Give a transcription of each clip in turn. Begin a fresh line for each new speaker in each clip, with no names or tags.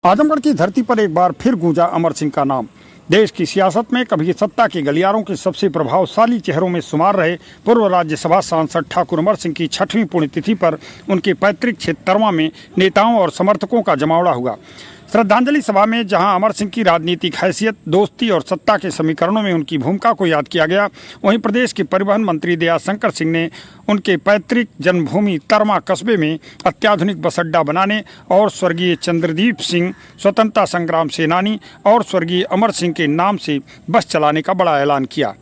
आजमगढ़ की धरती पर एक बार फिर गूंजा अमर सिंह का नाम। देश की सियासत में कभी सत्ता के गलियारों के सबसे प्रभावशाली चेहरों में शुमार रहे पूर्व राज्यसभा सांसद ठाकुर अमर सिंह की 6वीं पुण्यतिथि पर उनके पैतृक क्षेत्र तरवा में नेताओं और समर्थकों का जमावड़ा हुआ। श्रद्धांजलि सभा में जहां अमर सिंह की राजनीतिक हैसियत, दोस्ती और सत्ता के समीकरणों में उनकी भूमिका को याद किया गया, वहीं प्रदेश के परिवहन मंत्री दयाशंकर सिंह ने उनके पैतृक जन्मभूमि तरमा कस्बे में अत्याधुनिक बस अड्डा बनाने और स्वर्गीय चंद्रदीप सिंह स्वतंत्रता संग्राम सेनानी और स्वर्गीय अमर सिंह के नाम से बस चलाने का बड़ा ऐलान किया।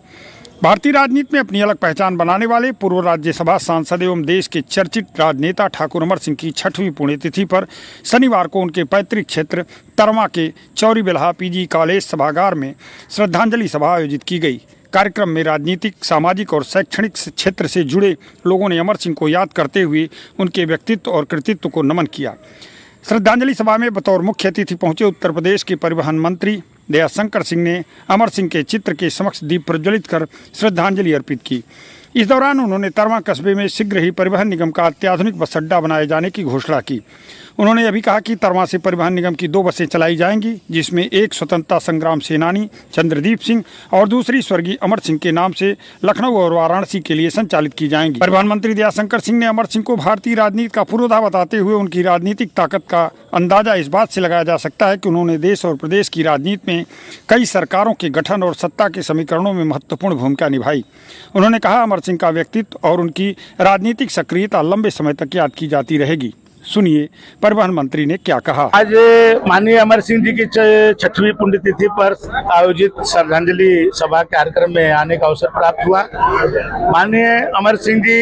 भारतीय राजनीति में अपनी अलग पहचान बनाने वाले पूर्व राज्यसभा सांसद एवं देश के चर्चित राजनेता ठाकुर अमर सिंह की 6वीं पुण्यतिथि पर शनिवार को उनके पैतृक क्षेत्र तरमा के चौरी बेल्हा पीजी कॉलेज सभागार में श्रद्धांजलि सभा आयोजित की गई। कार्यक्रम में राजनीतिक, सामाजिक और शैक्षणिक क्षेत्र से जुड़े लोगों ने अमर सिंह को याद करते हुए उनके व्यक्तित्व और कृतित्व को नमन किया। श्रद्धांजलि सभा में बतौर मुख्य अतिथि पहुंचे उत्तर प्रदेश के परिवहन मंत्री दयाशंकर सिंह ने अमर सिंह के चित्र के समक्ष दीप प्रज्वलित कर श्रद्धांजलि अर्पित की। इस दौरान उन्होंने तरमा कस्बे में शीघ्र ही परिवहन निगम का अत्याधुनिक बस अड्डा बनाए जाने की घोषणा की। उन्होंने यह भी कहा कि तरमा से परिवहन निगम की 2 बसें चलाई जाएंगी, जिसमें एक स्वतंत्रता संग्राम सेनानी चंद्रदीप सिंह और दूसरी स्वर्गीय अमर सिंह के नाम से लखनऊ और वाराणसी के लिए संचालित की जाएंगी। परिवहन मंत्री दयाशंकर सिंह ने अमर सिंह को भारतीय राजनीति का पुरोधा बताते हुए उनकी राजनीतिक ताकत का अंदाजा इस बात से लगाया जा सकता है कि उन्होंने देश और प्रदेश की राजनीति में कई सरकारों के गठन और सत्ता के समीकरणों में महत्वपूर्ण भूमिका निभाई। उन्होंने कहा, अमर सिंह का व्यक्तित्व और उनकी राजनीतिक सक्रियता लंबे समय तक याद की जाती रहेगी। सुनिए परिवहन मंत्री ने क्या कहा।
आज माननीय अमर सिंह जी की 6वीं पुण्यतिथि पर आयोजित श्रद्धांजलि सभा कार्यक्रम में आने का अवसर प्राप्त हुआ। माननीय अमर सिंह जी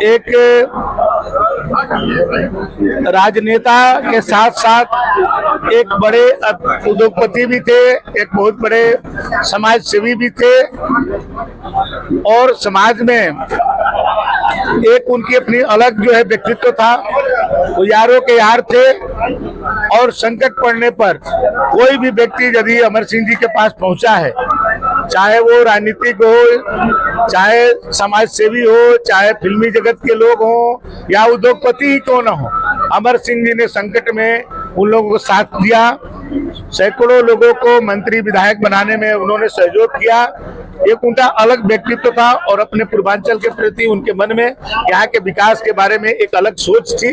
एक राजनेता के साथ साथ एक बड़े उद्योगपति भी थे, एक बहुत बड़े समाज सेवी भी थे और समाज में एक उनकी अपनी अलग जो है व्यक्तित्व था। वो यारों के यार थे और संकट पड़ने पर कोई भी व्यक्ति यदि अमर सिंह जी के पास पहुंचा है, चाहे वो राजनीतिक हो, चाहे समाज सेवी हो, चाहे फिल्मी जगत के लोग हों या उद्योगपति ही क्यों न हो, अमर सिंह जी ने संकट में उन लोगों को साथ दिया। सैकड़ों लोगों को मंत्री विधायक बनाने में उन्होंने सहयोग किया। एक उनका अलग व्यक्तित्व था और अपने पूर्वांचल के प्रति उनके मन में यहाँ के विकास के बारे में एक अलग सोच थी।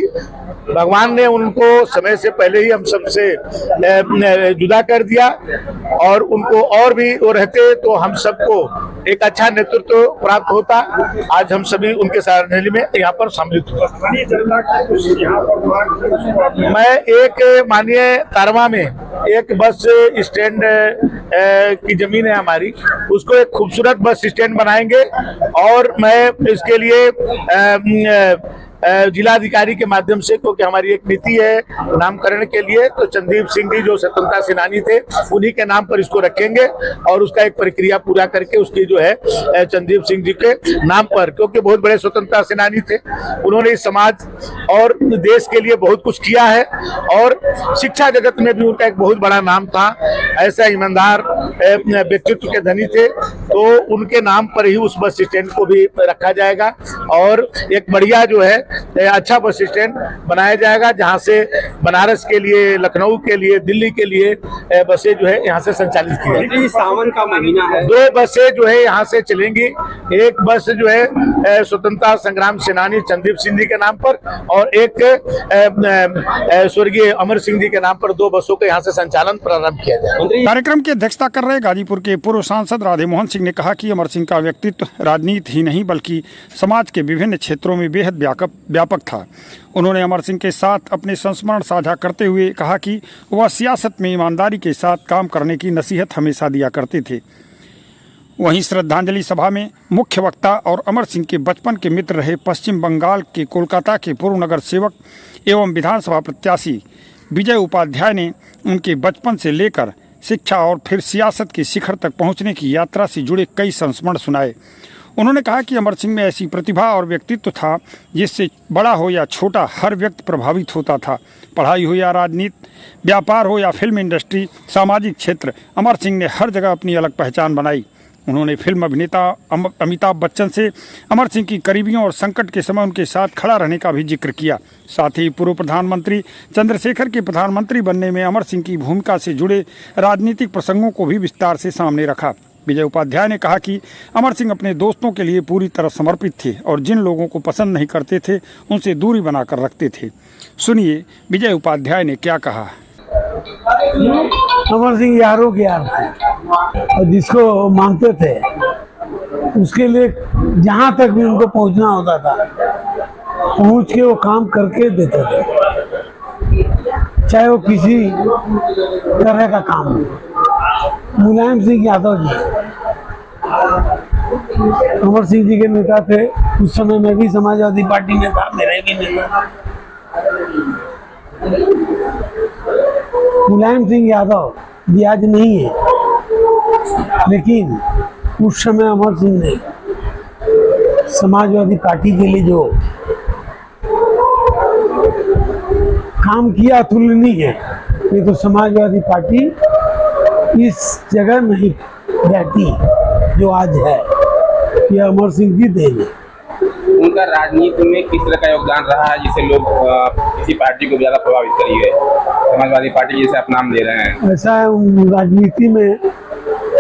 भगवान ने उनको समय से पहले ही हम सबसे जुदा कर दिया और उनको और भी वो रहते तो हम सबको एक अच्छा नेतृत्व प्राप्त होता। आज हम सभी उनके श्रद्धांजलि में यहाँ पर सम्मिलित हुए। मैं एक माननीय तरमा में एक बस स्टैंड की जमीन है हमारी, उसको एक खूबसूरत बस स्टैंड बनाएंगे और मैं इसके लिए जिलाधिकारी के माध्यम से, क्योंकि हमारी एक नीति है नामकरण के लिए, तो चंद्रदीप सिंह जी जो स्वतंत्रता सेनानी थे उन्हीं के नाम पर इसको रखेंगे और उसका एक प्रक्रिया पूरा करके उसकी जो है चंद्रदीप सिंह जी के नाम पर, क्योंकि बहुत बड़े स्वतंत्रता सेनानी थे, उन्होंने इस समाज और देश के लिए बहुत कुछ किया है और शिक्षा जगत में भी उनका एक बहुत बड़ा नाम था। ऐसा ईमानदार व्यक्तित्व के धनी थे, तो उनके नाम पर ही उस बस स्टैंड को भी रखा जाएगा और एक बढ़िया जो है अच्छा बस स्टैंड बनाया जाएगा, जहां से बनारस के लिए, लखनऊ के लिए, दिल्ली के लिए बसें जो है यहाँ से संचालित की जाएगी।
सावन का महीना है,
2 बसें जो है यहाँ से चलेंगी। एक बस जो है स्वतंत्रता संग्राम सेनानी चंद्रदीप सिंह जी के नाम पर और एक स्वर्गीय अमर सिंह जी के नाम पर 2 बसों का यहाँ से संचालन प्रारंभ किया जाए।
कार्यक्रम की अध्यक्षता कर रहे गाजीपुर के पूर्व सांसद राधे मोहन सिंह ने कहा कि अमर सिंह का व्यक्तित्व राजनीति ही नहीं बल्कि समाज के विभिन्न क्षेत्रों में बेहद व्यापक था। उन्होंने अमर सिंह के साथ अपने संस्मरण साझा करते हुए कहा कि वह सियासत में ईमानदारी के साथ काम करने की नसीहत हमेशा दिया करते थे। वहीं श्रद्धांजलि सभा में मुख्य वक्ता और अमर सिंह के बचपन के मित्र रहे पश्चिम बंगाल के कोलकाता के पूर्व नगर सेवक एवं विधानसभा प्रत्याशी विजय उपाध्याय ने उनके बचपन से लेकर शिक्षा और फिर सियासत के शिखर तक पहुंचने की यात्रा से जुड़े कई संस्मरण सुनाए। उन्होंने कहा कि अमर सिंह में ऐसी प्रतिभा और व्यक्तित्व था जिससे बड़ा हो या छोटा हर व्यक्ति प्रभावित होता था। पढ़ाई हो या राजनीति, व्यापार हो या फिल्म इंडस्ट्री, सामाजिक क्षेत्र, अमर सिंह ने हर जगह अपनी अलग पहचान बनाई। उन्होंने फिल्म अभिनेता अमिताभ बच्चन से अमर सिंह की करीबियों और संकट के समय उनके साथ खड़ा रहने का भी जिक्र किया। साथ ही पूर्व प्रधानमंत्री चंद्रशेखर के प्रधानमंत्री बनने में अमर सिंह की भूमिका से जुड़े राजनीतिक प्रसंगों को भी विस्तार से सामने रखा। विजय उपाध्याय ने कहा कि अमर सिंह अपने दोस्तों के लिए पूरी तरह समर्पित थे और जिन लोगों को पसंद नहीं करते थे उनसे दूरी बनाकर रखते थे। सुनिए विजय उपाध्याय ने क्या कहा।
अमर सिंह यारों के यार थे और जिसको मानते थे उसके लिए जहां तक भी उनको पहुंचना होता था पहुंच के वो काम करके देते थे, चाहे वो किसी तरह का काम हो। मुलायम सिंह यादव जी अमर सिंह जी के नेता थे। उस समय मैं भी समाजवादी पार्टी में था, मेरे भी नेता था। मुलायम सिंह यादव भी आज नहीं है, लेकिन उस समय अमर सिंह ने समाजवादी पार्टी के लिए जो काम किया अतुलनीय है। नहीं तो समाजवादी पार्टी इस जगह नहीं रहती जो आज है, यह अमर सिंह की देन है।
उनका राजनीति में किस तरह का योगदान रहा है जिससे लोग किसी पार्टी को ज्यादा प्रभावित करी है, समाजवादी पार्टी जैसे आप नाम ले रहे हैं? ऐसा
है, राजनीति में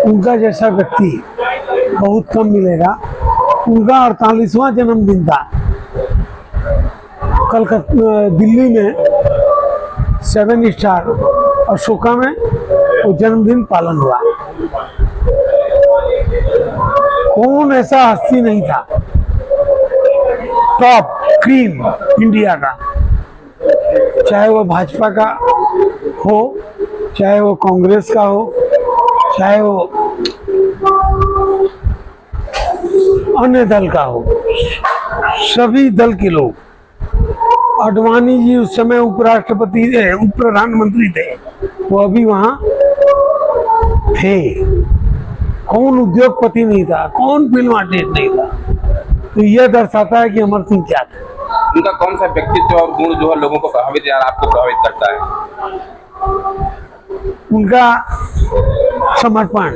उनका जैसा व्यक्ति बहुत कम मिलेगा। उनका 48वां जन्मदिन था कलकत्ता दिल्ली में 7 स्टार अशोका में वो जन्मदिन पालन हुआ। कौन ऐसा हस्ती नहीं था टॉप क्रीम इंडिया का, चाहे वो भाजपा का हो, चाहे वो कांग्रेस का हो, चाहे वो अन्य दल का हो, सभी दल के लोग। अडवाणी जी उस समय उपराष्ट्रपति उप प्रधानमंत्री थे, वो अभी वहां थे। कौन उद्योगपति नहीं था, कौन फिल्म आर्टिस्ट नहीं था। तो यह दर्शाता है कि अमर सिंह क्या था।
उनका कौन सा व्यक्तित्व और गुण जो है लोगों को प्रभावित या आपको प्रभावित करता है?
उनका समर्पण,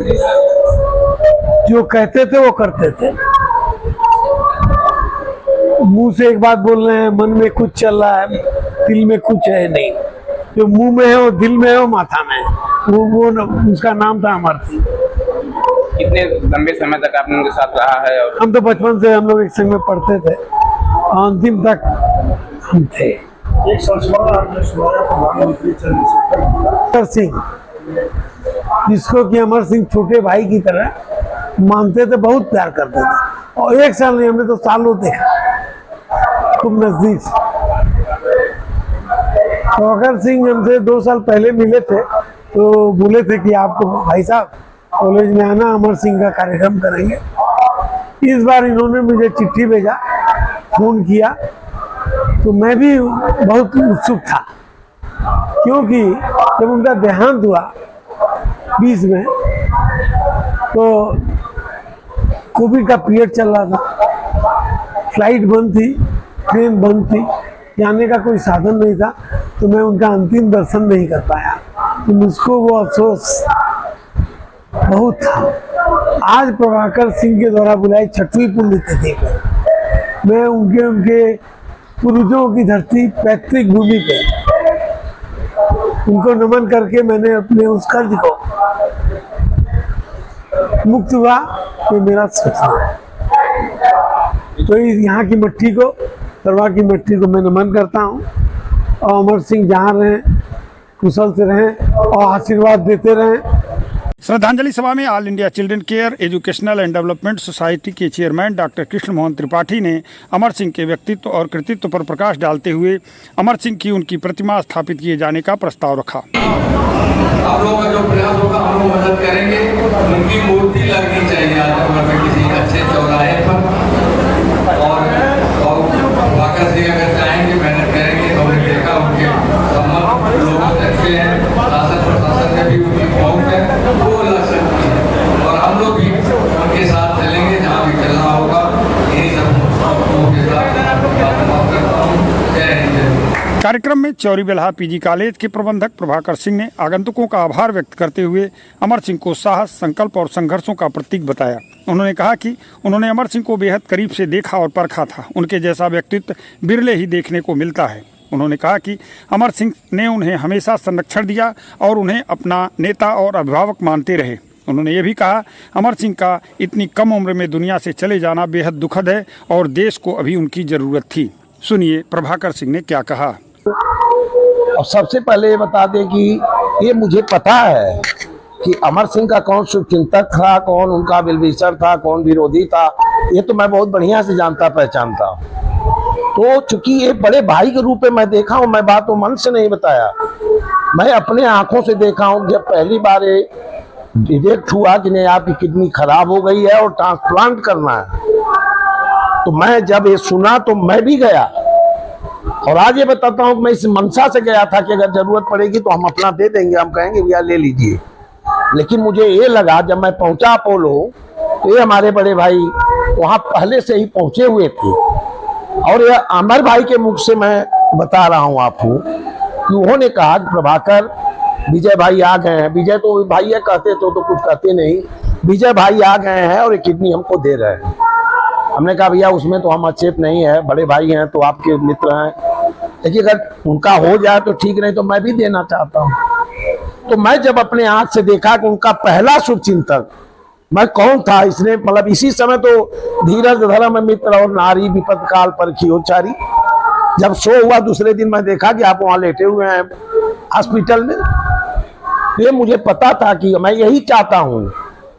जो कहते थे वो करते थे। मुंह से एक बात बोल रहे हैं, मन में कुछ चल रहा है, दिल में कुछ है नहीं। जो मुंह में है वो दिल में है, वो माथा में है। वो उसका नाम था अमर सिंह।
कितने लंबे समय तक आपने उनके साथ रहा है? और
हम तो बचपन से हम लोग एक संग में पढ़ते थे, अंतिम तक हम थे।
एक संस्मरण आपने सुनाया प्रधानमंत्री चंद्रशेखर
सिंह, जिसको कि अमर सिंह छोटे भाई की तरह मानते थे, बहुत प्यार करते थे। और एक साल नहीं, हमें तो सालों देखा, खूब नजदीक। प्रभाकर सिंह हमसे 2 साल पहले मिले थे, तो बोले थे कि आपको भाई साहब कॉलेज में आना, अमर सिंह का कार्यक्रम करेंगे। इस बार इन्होंने मुझे चिट्ठी भेजा, फोन किया, तो मैं भी बहुत उत्सुक था, क्योंकि जब उनका देहांत हुआ 20 में, तो कोविड का पीरियड चल रहा था, फ्लाइट बंद थी, ट्रेन बंद थी, जाने का कोई साधन नहीं था, तो मैं उनका अंतिम दर्शन नहीं कर पाया। तो मुझको वो अफसोस बहुत था। आज प्रभाकर सिंह के द्वारा बुलाई 6वीं पुण्यतिथि पर मैं उनके पूर्वजों की धरती पैतृक भूमि पे उनको नमन करके मैंने अपने उस कर्ज को मुक्त हुआ, तो मेरा सपना है। तो यहाँ की मिट्टी को, सरवा की मिट्टी को मैं नमन करता हूँ। और अमर सिंह जहाँ रहें कुशल से रहें और आशीर्वाद देते रहें।
श्रद्धांजलि सभा में all India children care educational and development society के चेयरमैन डॉक्टर कृष्ण मोहन त्रिपाठी ने अमर सिंह के व्यक्तित्व और कृतित्व पर प्रकाश डालते हुए अमर सिंह की उनकी प्रतिमा स्थापित किए जाने का प्रस्ताव रखा।
आप लोगों का जो प्रयास होगा हम लोग मदद करेंगे। उनकी मूर्ति लगनी चाहिए आजमगढ़ में किसी अच्छे चौराहे पर, और प्रभाकर सिंह अगर चाहेंगे मेहनत करेंगे। हमने देखा उनके संबंध लोगों से अच्छे हैं, शासन प्रशासन में भी उनकी पहुंच है, वो ला सकती है। और हम लोग भी उनके साथ चलेंगे जहाँ भी चलना होगा। यही सब के साथ
कार्यक्रम में चौरी बेल्हा पीजी कॉलेज के प्रबंधक प्रभाकर सिंह ने आगंतुकों का आभार व्यक्त करते हुए अमर सिंह को साहस, संकल्प और संघर्षों का प्रतीक बताया। उन्होंने कहा कि उन्होंने अमर सिंह को बेहद करीब से देखा और परखा था। उनके जैसा व्यक्तित्व बिरले ही देखने को मिलता है। उन्होंने कहा कि अमर सिंह ने उन्हें हमेशा संरक्षण दिया और उन्हें अपना नेता और अभिभावक मानते रहे। उन्होंने ये भी कहा, अमर सिंह का इतनी कम उम्र में दुनिया से चले जाना बेहद दुखद है और देश को अभी उनकी ज़रूरत थी। सुनिए प्रभाकर सिंह ने क्या कहा।
और सबसे पहले ये बता दें कि ये मुझे पता है कि अमर सिंह का कौन शुभचिंतक था, कौन उनका विलविशर था, कौन विरोधी था, ये तो मैं बहुत बढ़िया से जानता पहचानता हूँ। तो चूंकि ये बड़े भाई के रूप में मैं देखा हूँ, मैं बात तो मन से नहीं बताया, मैं अपने आंखों से देखा हूँ। जब पहली बार ये डिटेक्ट हुआ कि नहीं आपकी किडनी खराब हो गई है और ट्रांसप्लांट करना है, तो मैं जब ये सुना तो मैं भी गया। और आज ये बताता हूँ कि मैं इस मनसा से गया था कि अगर जरूरत पड़ेगी तो हम अपना दे देंगे, हम कहेंगे भैया ले लीजिए। लेकिन मुझे ये लगा जब मैं पहुंचा अपोलो तो ये हमारे बड़े भाई वहां पहले से ही पहुंचे हुए थे। और ये अमर भाई के मुख से मैं बता रहा हूँ आपको कि उन्होंने कहा कि प्रभाकर, विजय भाई आ गए हैं। विजय तो भाई है कहते तो कुछ कहते नहीं, विजय भाई आ गए हैं और ये किडनी हमको दे रहे हैं। हमने कहा भैया उसमें तो हम अच्छे नहीं है, बड़े भाई हैं तो आपके मित्र हैं, लेकिन अगर उनका हो जाए तो ठीक, नहीं तो मैं भी देना चाहता हूँ। तो मैं जब अपने आंख से देखा कि उनका पहला शुभचिंतक मैं कौन था, इसने मतलब इसी समय तो धीरज धर्म मित्र और नारी विपद काल पर खियोचारी, जब शो हुआ दूसरे दिन मैं देखा कि आप वहां लेटे हुए हैं हॉस्पिटल में। ये मुझे पता था कि मैं यही चाहता हूँ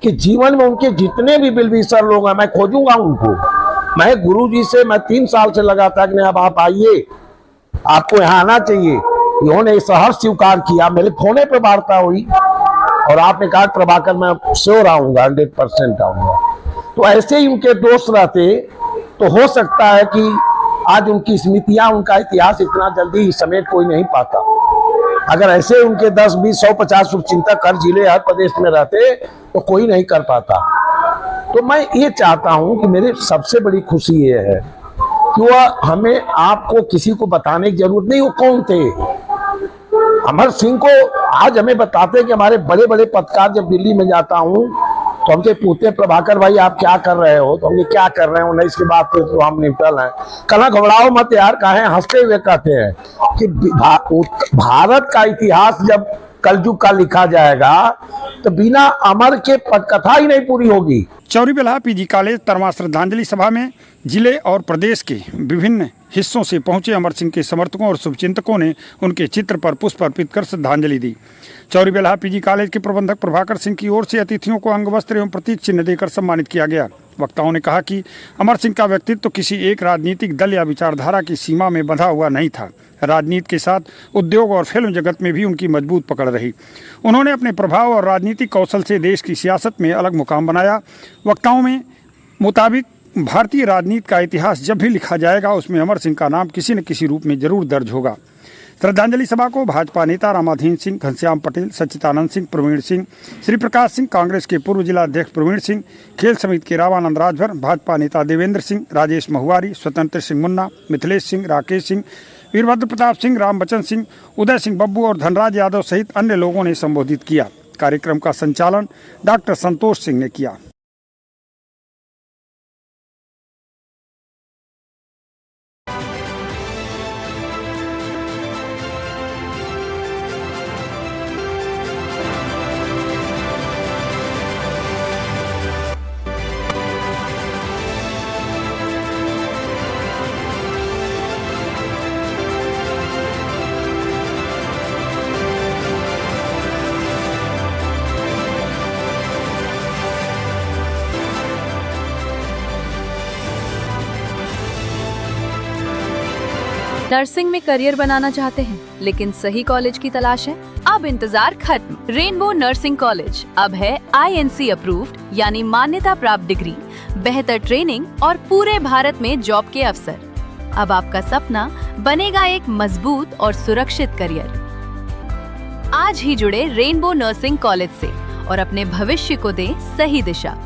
कि जीवन में उनके जितने भी विलविशर लोग हैं मैं खोजूंगा उनको। मैं गुरुजी से मैं 3 साल से लगा था कि नहीं अब आप आइए, आपको यहाँ आना चाहिए। इन्होंने सहर्ष स्वीकार किया, मेरे फोने पे वार्ता हुई और आपने कहा प्रभाकर मैं श्योर आऊंगा, 100% आऊंगा। तो ऐसे ही उनके दोस्त रहते तो हो सकता है कि आज उनकी स्मृतियां, उनका इतिहास इतना जल्दी समेट कोई नहीं पाता। अगर ऐसे उनके 10, 20, 100, 50 शुभचिंतक हर जिले हर प्रदेश में रहते तो कोई नहीं कर पाता। तो मैं ये चाहता हूं कि मेरे सबसे बड़ी खुशी ये है कि वह हमें आपको किसी को बताने की जरूरत नहीं वो कौन थे। अमर सिंह को आज हमें बताते कि हमारे बड़े बड़े पत्रकार जब दिल्ली में जाता हूं तो हमसे पूछते प्रभाकर भाई आप क्या कर रहे हो, तो हम ये क्या कर रहे हैं 19 के बाद तो हम निपटल हैं। कल घबराओ मत यार, कहे हंसते हुए कहते हैं कि भारत का इतिहास जब कलयुग का लिखा जाएगा तो बिना अमर के पटकथा ही नहीं पूरी होगी।
चौरी बेल्हा पीजी कॉलेज तरमा श्रद्धांजलि सभा में जिले और प्रदेश के विभिन्न हिस्सों से पहुंचे अमर सिंह के समर्थकों और शुभचिंतकों ने उनके चित्र पर पुष्प अर्पित कर श्रद्धांजलि दी। चौरी बेल्हा पीजी कॉलेज के प्रबंधक प्रभाकर सिंह की ओर से अतिथियों को अंगवस्त्र एवं प्रतीक चिन्ह देकर सम्मानित किया गया। वक्ताओं ने कहा कि अमर सिंह का व्यक्तित्व तो किसी एक राजनीतिक दल या विचारधारा की सीमा में बंधा हुआ नहीं था। राजनीति के साथ उद्योग और फिल्म जगत में भी उनकी मजबूत पकड़ रही। उन्होंने अपने प्रभाव और राजनीतिक कौशल से देश की सियासत में अलग मुकाम बनाया। वक्ताओं में मुताबिक भारतीय राजनीति का इतिहास जब भी लिखा जाएगा उसमें अमर सिंह का नाम किसी न किसी रूप में जरूर दर्ज होगा। श्रद्धांजलि सभा को भाजपा नेता रामाधीन सिंह, घनश्याम पटेल, सच्चिदानंद सिंह, प्रवीण सिंह, श्री प्रकाश सिंह, कांग्रेस के पूर्व जिला अध्यक्ष प्रवीण सिंह, खेल समिति के रामानंद राजभर, भाजपा नेता देवेंद्र सिंह, राजेश महुआरी, स्वतंत्र सिंह मुन्ना, मिथिलेश सिंह, राकेश सिंह, वीरभद्र प्रताप सिंह, राम बच्चन सिंह, उदय सिंह बब्बू और धनराज यादव सहित अन्य लोगों ने संबोधित किया। कार्यक्रम का संचालन डॉक्टर संतोष सिंह ने किया।
नर्सिंग में करियर बनाना चाहते हैं लेकिन सही कॉलेज की तलाश है? अब इंतजार खत्म। रेनबो नर्सिंग कॉलेज अब है INC अप्रूव्ड यानी मान्यता प्राप्त डिग्री, बेहतर ट्रेनिंग और पूरे भारत में जॉब के अवसर। अब आपका सपना बनेगा एक मजबूत और सुरक्षित करियर। आज ही जुड़े रेनबो नर्सिंग कॉलेज से और अपने भविष्य को दें सही दिशा।